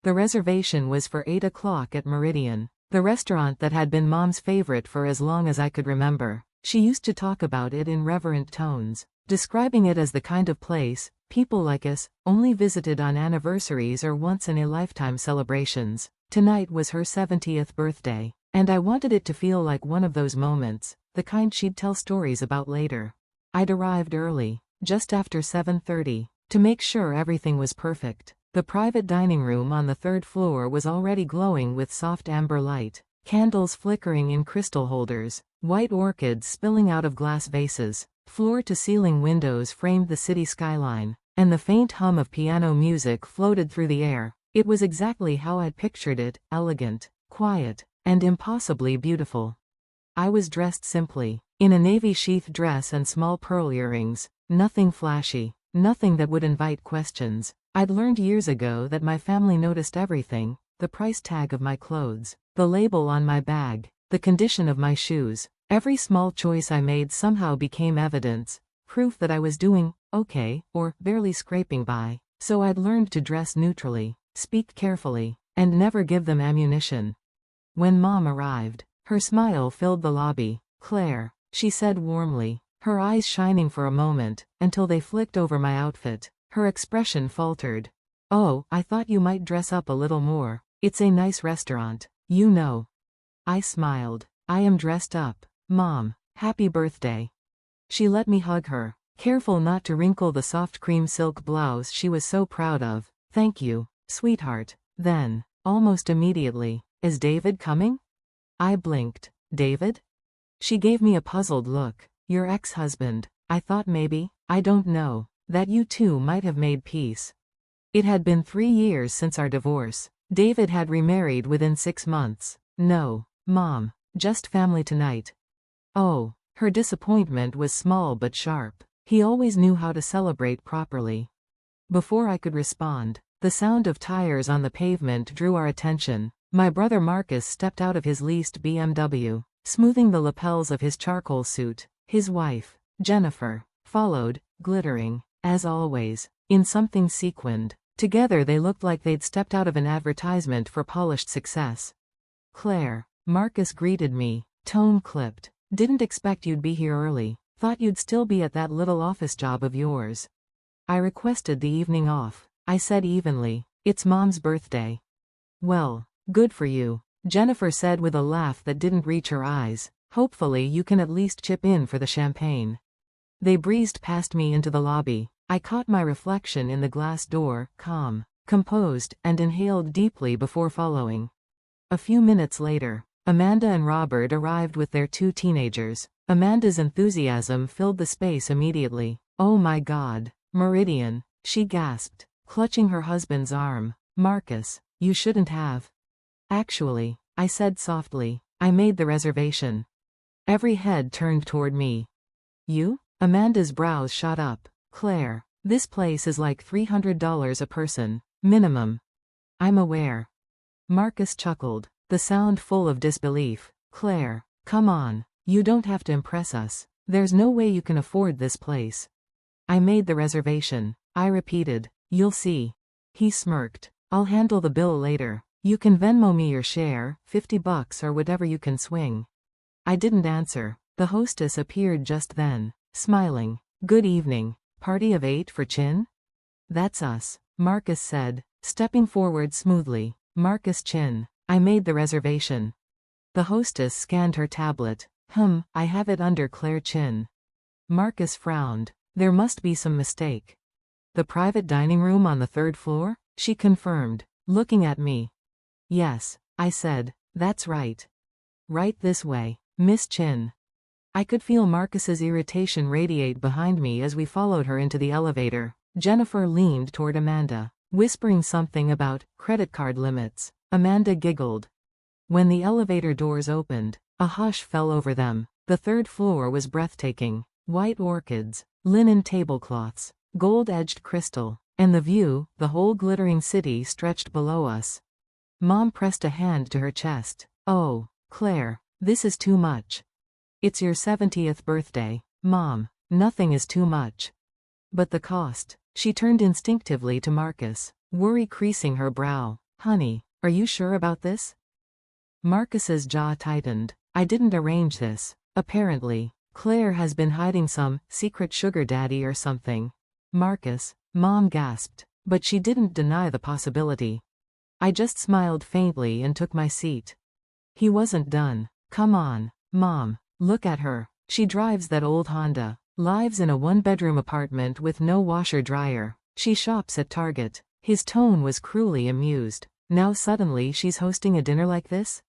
The reservation was for 8 o'clock at Meridian, the restaurant that had been Mom's favorite for as long as I could remember. She used to talk about it in reverent tones, describing it as the kind of place people like us only visited on anniversaries or once-in-a-lifetime celebrations. Tonight was her 70th birthday, and I wanted it to feel like one of those moments, the kind she'd tell stories about later. I'd arrived early, just after 7:30, to make sure everything was perfect. The private dining room on the third floor was already glowing with soft amber light, candles flickering in crystal holders, white orchids spilling out of glass vases, floor-to-ceiling windows framed the city skyline, and the faint hum of piano music floated through the air. It was exactly how I'd pictured it, elegant, quiet, and impossibly beautiful. I was dressed simply, in a navy sheath dress and small pearl earrings, nothing flashy, nothing that would invite questions. I'd learned years ago that my family noticed everything: the price tag of my clothes, the label on my bag, the condition of my shoes. Every small choice I made somehow became evidence, proof that I was doing okay, or barely scraping by. So I'd learned to dress neutrally, speak carefully, and never give them ammunition. When Mom arrived, her smile filled the lobby. "Claire," she said warmly, her eyes shining for a moment, until they flicked over my outfit. Her expression faltered. "Oh, I thought you might dress up a little more. It's a nice restaurant, you know." I smiled. "I am dressed up, Mom. Happy birthday." She let me hug her, careful not to wrinkle the soft cream silk blouse she was so proud of. "Thank you, sweetheart." Then, almost immediately, "Is David coming?" I blinked. "David?" She gave me a puzzled look. "Your ex-husband. I thought maybe, I don't know, that you two might have made peace." It had been 3 years since our divorce. David had remarried within 6 months. "No, Mom, just family tonight." Oh, her disappointment was small but sharp. He always knew how to celebrate properly. Before I could respond, the sound of tires on the pavement drew our attention. My brother Marcus stepped out of his leased BMW, smoothing the lapels of his charcoal suit. His wife, Jennifer, followed, glittering, as always, in something sequined. Together they looked like they'd stepped out of an advertisement for polished success. "Claire," Marcus greeted me, tone clipped. "Didn't expect you'd be here early. Thought you'd still be at that little office job of yours." "I requested the evening off," I said evenly. "It's Mom's birthday." "Well, good for you," Jennifer said with a laugh that didn't reach her eyes. "Hopefully you can at least chip in for the champagne." They breezed past me into the lobby. I caught my reflection in the glass door, calm, composed, and inhaled deeply before following. A few minutes later, Amanda and Robert arrived with their 2 teenagers. Amanda's enthusiasm filled the space immediately. "Oh my God, Meridian," she gasped, clutching her husband's arm. "Marcus, you shouldn't have." "Actually," I said softly, "I made the reservation." Every head turned toward me. "You?" Amanda's brows shot up. "Claire, this place is like $300 a person, minimum." "I'm aware." Marcus chuckled, the sound full of disbelief. "Claire, come on, you don't have to impress us. There's no way you can afford this place." "I made the reservation," I repeated. "You'll see." He smirked. "I'll handle the bill later. You can Venmo me your share, $50 or whatever you can swing." I didn't answer. The hostess appeared just then, smiling. "Good evening. Party of 8 for Chin?" "That's us," Marcus said, stepping forward smoothly. "Marcus Chin. I made the reservation." The hostess scanned her tablet. I have it under Claire Chin." Marcus frowned. There must be some mistake. "The private dining room on the 3rd floor?" she confirmed, looking at me. "Yes," I said. "That's right. Right this way, Miss Chin." I could feel Marcus's irritation radiate behind me as we followed her into the elevator. Jennifer leaned toward Amanda, whispering something about credit card limits. Amanda giggled. When the elevator doors opened, a hush fell over them. The 3rd floor was breathtaking. White orchids, linen tablecloths, gold-edged crystal, and the view, the whole glittering city stretched below us. Mom pressed a hand to her chest. "Oh, Claire, this is too much." "It's your 70th birthday, Mom. Nothing is too much." "But the cost." She turned instinctively to Marcus, worry creasing her brow. Honey, are you sure about this? Marcus's jaw tightened. I didn't arrange this. Apparently, Claire has been hiding some secret sugar daddy or something. Marcus, Mom gasped, but she didn't deny the possibility. I just smiled faintly and took my seat. He wasn't done. Come on, Mom, look at her. She drives that old Honda, lives in a one-bedroom apartment with no washer-dryer. She shops at Target. His tone was cruelly amused. Now suddenly she's hosting a dinner like this?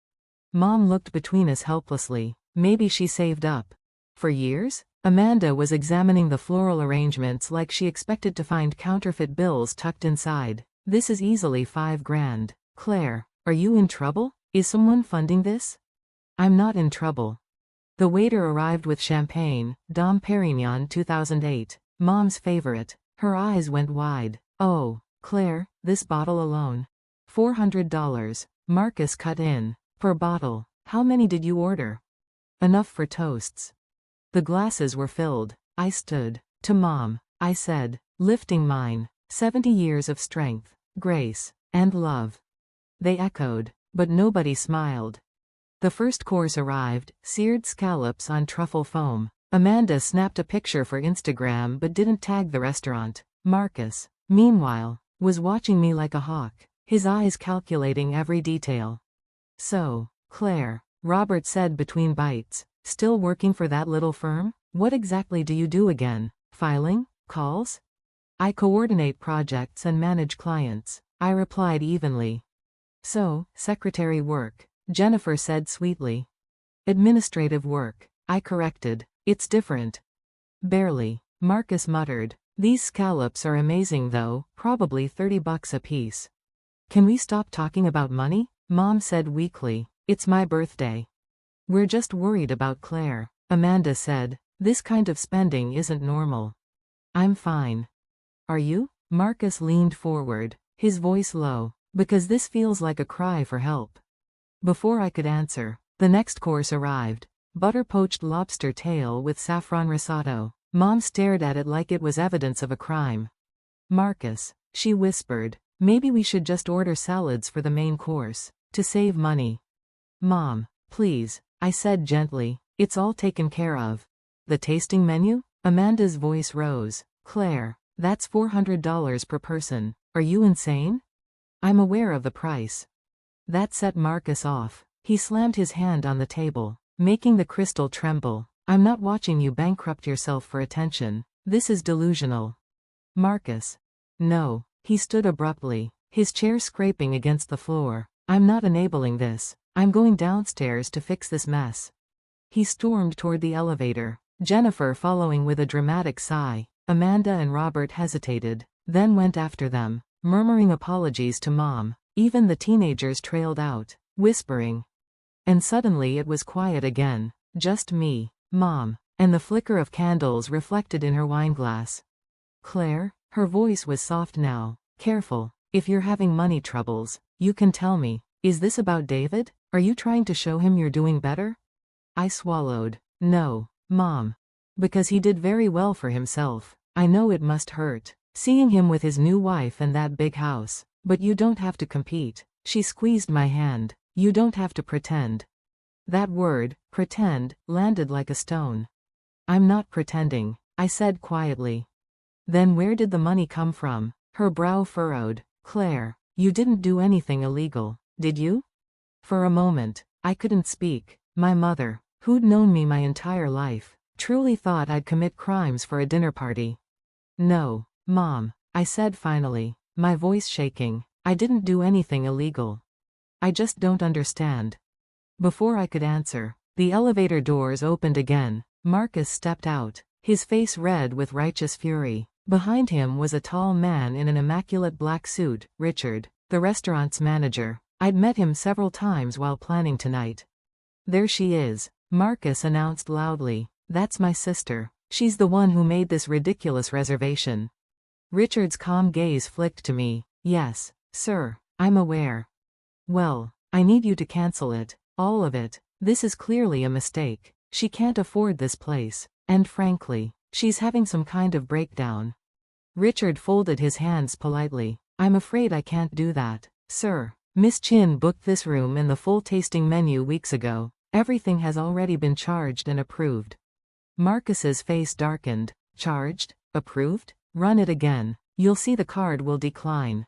Mom looked between us helplessly. Maybe she saved up. For years? Amanda was examining the floral arrangements like she expected to find counterfeit bills tucked inside. This is easily $5,000. Claire, are you in trouble? Is someone funding this? I'm not in trouble. The waiter arrived with champagne, Dom Perignon 2008, Mom's favorite. Her eyes went wide. Oh, Claire, this bottle alone. $400. Marcus cut in. Per bottle. How many did you order? Enough for toasts. The glasses were filled. I stood. To Mom, I said, lifting mine. 70 years of strength, grace, and love. They echoed, but nobody smiled. The first course arrived, seared scallops on truffle foam. Amanda snapped a picture for Instagram but didn't tag the restaurant. Marcus, meanwhile, was watching me like a hawk, his eyes calculating every detail. So, Claire, Robert said between bites, still working for that little firm? What exactly do you do again? Filing? Calls? I coordinate projects and manage clients, I replied evenly. So, secretary work, Jennifer said sweetly. Administrative work, I corrected. It's different. Barely, Marcus muttered. These scallops are amazing though, probably $30 a piece. Can we stop talking about money? Mom said weakly. It's my birthday. We're just worried about Claire, Amanda said. This kind of spending isn't normal. I'm fine. Are you? Marcus leaned forward, his voice low, because this feels like a cry for help. Before I could answer, the next course arrived. Butter-poached lobster tail with saffron risotto. Mom stared at it like it was evidence of a crime. Marcus, she whispered, maybe we should just order salads for the main course, to save money. Mom, please, I said gently, it's all taken care of. The tasting menu? Amanda's voice rose. Claire, that's $400 per person. Are you insane? I'm aware of the price. That set Marcus off. He slammed his hand on the table, making the crystal tremble. I'm not watching you bankrupt yourself for attention. This is delusional. Marcus. No. He stood abruptly, his chair scraping against the floor. I'm not enabling this. I'm going downstairs to fix this mess. He stormed toward the elevator, Jennifer following with a dramatic sigh. Amanda and Robert hesitated, then went after them, murmuring apologies to Mom. Even the teenagers trailed out, whispering. And suddenly it was quiet again, just me, Mom, and the flicker of candles reflected in her wineglass. Claire, her voice was soft now, careful, if you're having money troubles, you can tell me. Is this about David? Are you trying to show him you're doing better? I swallowed. No, Mom. Because he did very well for himself. I know it must hurt, seeing him with his new wife and that big house. But you don't have to compete. She squeezed my hand. You don't have to pretend. That word, pretend, landed like a stone. I'm not pretending, I said quietly. Then where did the money come from? Her brow furrowed. Claire, you didn't do anything illegal, did you? For a moment, I couldn't speak. My mother, who'd known me my entire life, truly thought I'd commit crimes for a dinner party. No, Mom, I said finally, my voice shaking. I didn't do anything illegal. I just don't understand. Before I could answer, the elevator doors opened again. Marcus stepped out, his face red with righteous fury. Behind him was a tall man in an immaculate black suit, Richard, the restaurant's manager. I'd met him several times while planning tonight. There she is, Marcus announced loudly. That's my sister. She's the one who made this ridiculous reservation. Richard's calm gaze flicked to me. Yes, sir, I'm aware. Well, I need you to cancel it, all of it. This is clearly a mistake. She can't afford this place, and frankly, she's having some kind of breakdown. Richard folded his hands politely. I'm afraid I can't do that, sir. Miss Chin booked this room in the full tasting menu weeks ago. Everything has already been charged and approved. Marcus's face darkened. Charged? Approved? Run it again. You'll see the card will decline.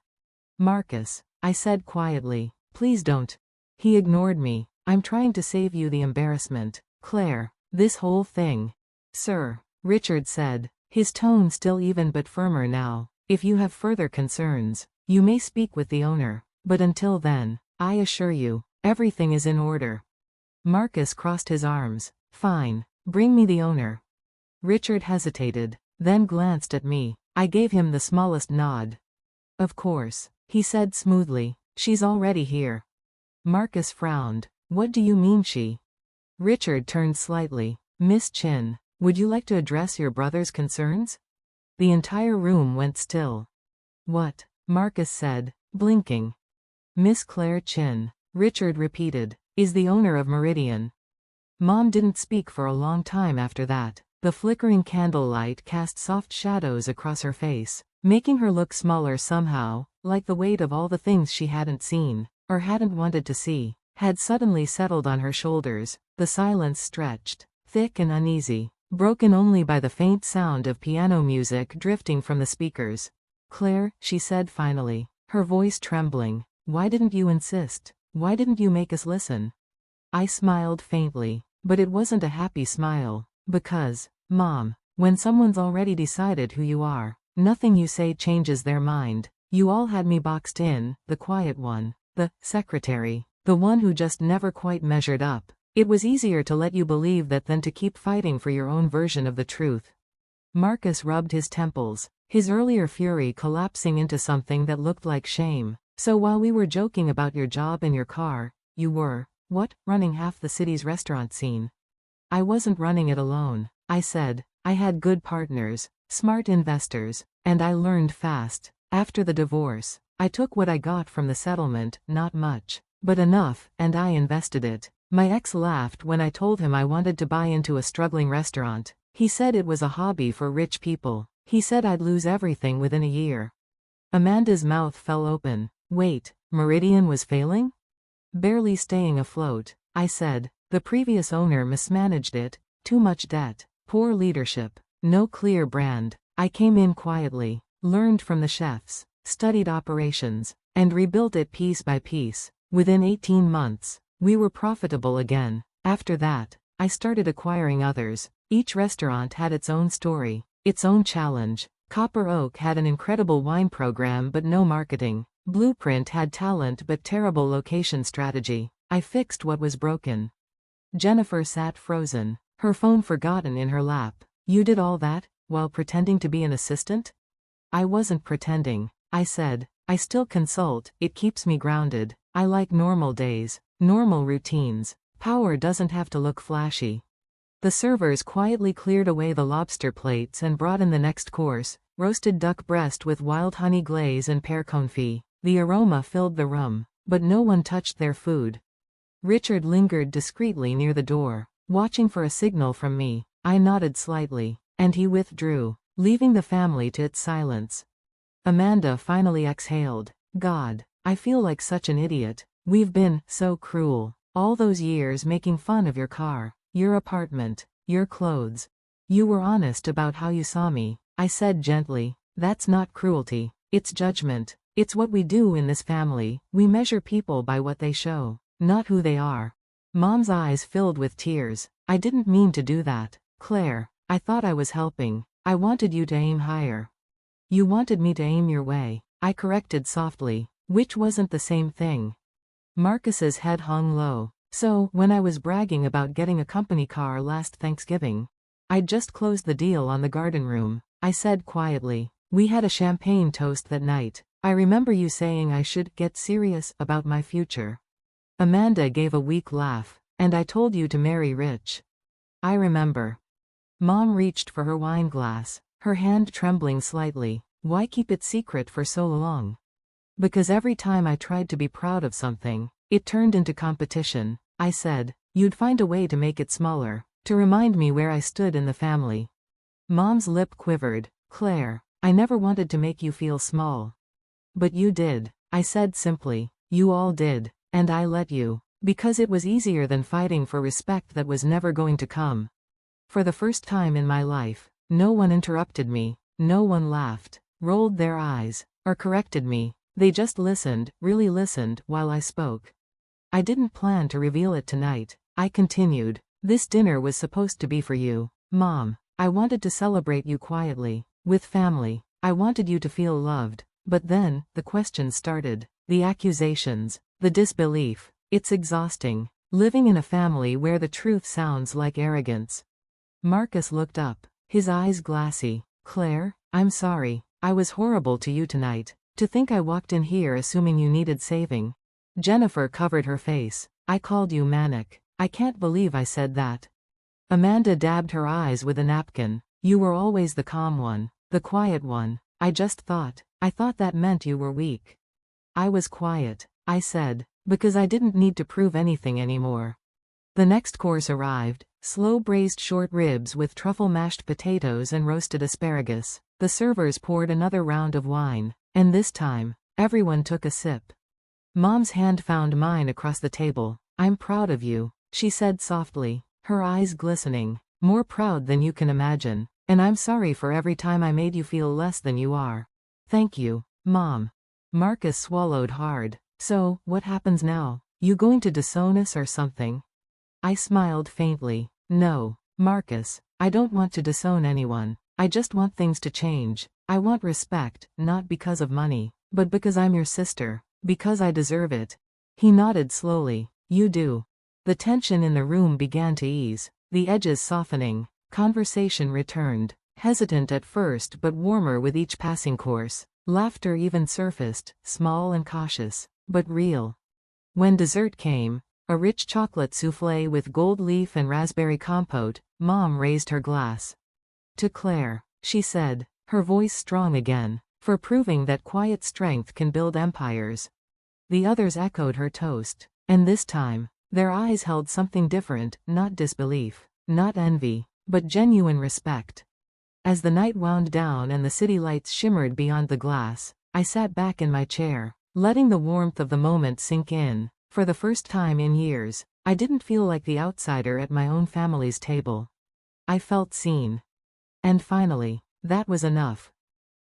Marcus, I said quietly, please don't. He ignored me. I'm trying to save you the embarrassment. Claire, this whole thing. Sir, Richard said, his tone still even but firmer now. If you have further concerns, you may speak with the owner. But until then, I assure you, everything is in order. Marcus crossed his arms. Fine, bring me the owner. Richard hesitated, then glanced at me. I gave him the smallest nod. Of course, he said smoothly. She's already here. Marcus frowned. What do you mean she? Richard turned slightly. Miss Chin, would you like to address your brother's concerns? The entire room went still. What? Marcus said, blinking. Miss Claire Chin, Richard repeated, is the owner of Meridian. Mom didn't speak for a long time after that. The flickering candlelight cast soft shadows across her face, making her look smaller somehow, like the weight of all the things she hadn't seen, or hadn't wanted to see, had suddenly settled on her shoulders. The silence stretched, thick and uneasy, broken only by the faint sound of piano music drifting from the speakers. Claire, she said finally, her voice trembling, why didn't you insist? Why didn't you make us listen? I smiled faintly, but it wasn't a happy smile. Because, Mom, when someone's already decided who you are, nothing you say changes their mind. You all had me boxed in, the quiet one, the secretary, the one who just never quite measured up. It was easier to let you believe that than to keep fighting for your own version of the truth. Marcus rubbed his temples, his earlier fury collapsing into something that looked like shame. So while we were joking about your job and your car, you were, what, running half the city's restaurant scene? I wasn't running it alone, I said. I had good partners, smart investors, and I learned fast. After the divorce, I took what I got from the settlement, not much, but enough, and I invested it. My ex laughed when I told him I wanted to buy into a struggling restaurant. He said it was a hobby for rich people. He said I'd lose everything within a year. Amanda's mouth fell open. Wait, Meridian was failing? Barely staying afloat, I said. The previous owner mismanaged it, too much debt, poor leadership, no clear brand. I came in quietly, learned from the chefs, studied operations, and rebuilt it piece by piece. Within 18 months, we were profitable again. After that, I started acquiring others. Each restaurant had its own story, its own challenge. Copper Oak had an incredible wine program but no marketing. Blueprint had talent but terrible location strategy. I fixed what was broken. Jennifer sat frozen, her phone forgotten in her lap. You did all that, while pretending to be an assistant? I wasn't pretending, I said. I still consult, it keeps me grounded. I like normal days, normal routines. Power doesn't have to look flashy. The servers quietly cleared away the lobster plates and brought in the next course, roasted duck breast with wild honey glaze and pear confit. The aroma filled the room, but no one touched their food. Richard lingered discreetly near the door, watching for a signal from me. I nodded slightly, and he withdrew, leaving the family to its silence. Amanda finally exhaled. God, I feel like such an idiot. We've been so cruel. All those years making fun of your car, your apartment, your clothes. You were honest about how you saw me, I said gently. That's not cruelty, it's judgment. It's what we do in this family. We measure people by what they show, not who they are. Mom's eyes filled with tears. I didn't mean to do that, Claire. I thought I was helping. I wanted you to aim higher. You wanted me to aim your way, I corrected softly, which wasn't the same thing. Marcus's head hung low. So, when I was bragging about getting a company car last Thanksgiving, I'd just closed the deal on the garden room, I said quietly. We had a champagne toast that night. I remember you saying I should get serious about my future. Amanda gave a weak laugh, and I told you to marry rich. I remember. Mom reached for her wine glass, her hand trembling slightly. Why keep it secret for so long? Because every time I tried to be proud of something, it turned into competition. I said, you'd find a way to make it smaller, to remind me where I stood in the family. Mom's lip quivered. Claire, I never wanted to make you feel small. But you did, I said simply. You all did. And I let you. Because it was easier than fighting for respect that was never going to come. For the first time in my life, no one interrupted me, no one laughed, rolled their eyes, or corrected me. They just listened, really listened, while I spoke. I didn't plan to reveal it tonight. I continued. This dinner was supposed to be for you, Mom. I wanted to celebrate you quietly, with family. I wanted you to feel loved. But then, the questions started. The accusations. The disbelief. It's exhausting. Living in a family where the truth sounds like arrogance. Marcus looked up, his eyes glassy. Claire, I'm sorry. I was horrible to you tonight. To think I walked in here assuming you needed saving. Jennifer covered her face. I called you manic. I can't believe I said that. Amanda dabbed her eyes with a napkin. You were always the calm one, the quiet one. I thought that meant you were weak. I was quiet, I said, because I didn't need to prove anything anymore. The next course arrived, slow braised short ribs with truffle mashed potatoes and roasted asparagus. The servers poured another round of wine, and this time, everyone took a sip. Mom's hand found mine across the table. I'm proud of you, she said softly, her eyes glistening. More proud than you can imagine. And I'm sorry for every time I made you feel less than you are. Thank you, Mom. Marcus swallowed hard. So, what happens now? You going to disown us or something? I smiled faintly. No, Marcus, I don't want to disown anyone. I just want things to change. I want respect, not because of money, but because I'm your sister, because I deserve it. He nodded slowly. You do. The tension in the room began to ease, the edges softening. Conversation returned, hesitant at first but warmer with each passing course. Laughter even surfaced, small and cautious, but real. When dessert came, a rich chocolate souffle with gold leaf and raspberry compote, Mom raised her glass. To Claire, she said, her voice strong again, for proving that quiet strength can build empires. The others echoed her toast, and this time, their eyes held something different, not disbelief, not envy, but genuine respect. As the night wound down and the city lights shimmered beyond the glass, I sat back in my chair, letting the warmth of the moment sink in. For the first time in years, I didn't feel like the outsider at my own family's table. I felt seen. And finally, that was enough.